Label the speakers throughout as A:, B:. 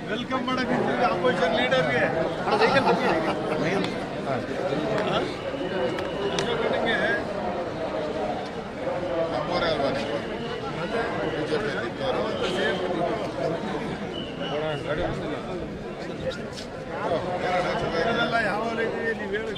A: Welcome ಮಾಡಕ್ಕೆ opposition ಲೀಡರ್ಗೆ ನಮ್ಮವರೇ ಅಲ್ವಾ ನೀವು ಬಿಜೆಪಿ ಯಾವ ನೀವು ಹೇಳು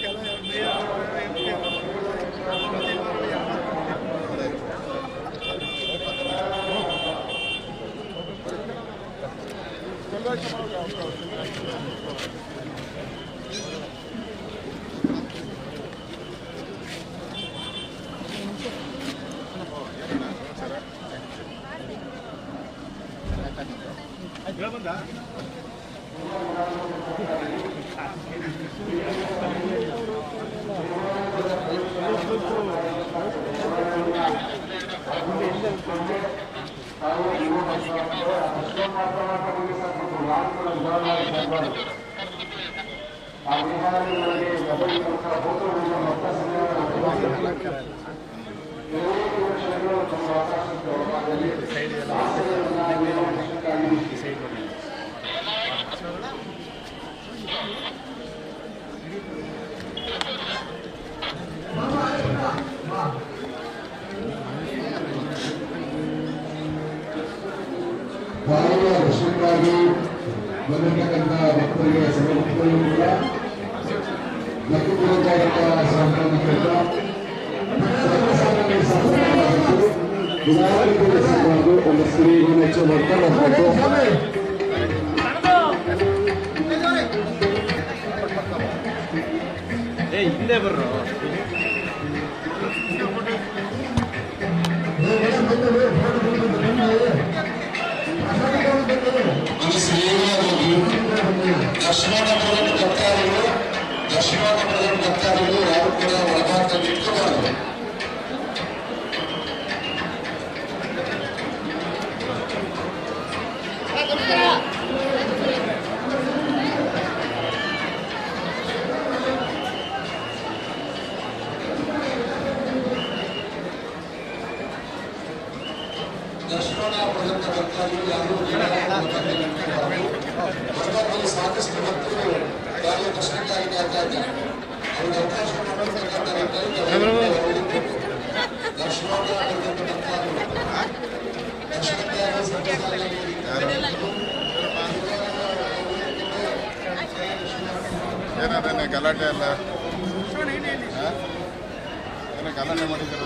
A: ಬಂದ
B: ದರ್ಶನಕ್ಕಾಗಿ ಬಂದಿರತಕ್ಕಂಥ ಭಕ್ತರಿಗೆ ಸಮರ್ಪಿತರು ಕೂಡ ಲಕ್ಕುಪುರಕಾರಕ ಸಂಬಂಧಿಸಿದ ಒಂದು ಸ್ತ್ರೀಗೆ ಹೆಚ್ಚು ಮಾಡ್ಕೊಂಡು
A: ಹಿಂದೆ ಬರ್ರು
B: ದರ್ಶನದ ಭಕ್ತಾದಿಗಳು ಯಾರು ಕೂಡ ಒಳಭಾಗದಲ್ಲಿ ಇಟ್ಕೋಬಾರದು. ದರ್ಶನ ಪಡೆದಂತ ಭಕ್ತಾದಿಗಳು ಯಾರು ಸಾಕಷ್ಟು ಭಕ್ತರು ಯಾರು ದರ್ಶನಕ್ಕಾಗಿ ಕಾಯ್ತಾ ಇದ್ದಾರೆ. ಅವ್ರಿಗೆ ಅವಕಾಶ ಮಾಡತಕ್ಕಂಥ ದರ್ಶನ
A: ಏನಾದ್ರೆ ಗಲಾಟೆ ಅಲ್ಲ ಏನೋ ಗಲಾಟೆ ಮಾಡಿದ್ರು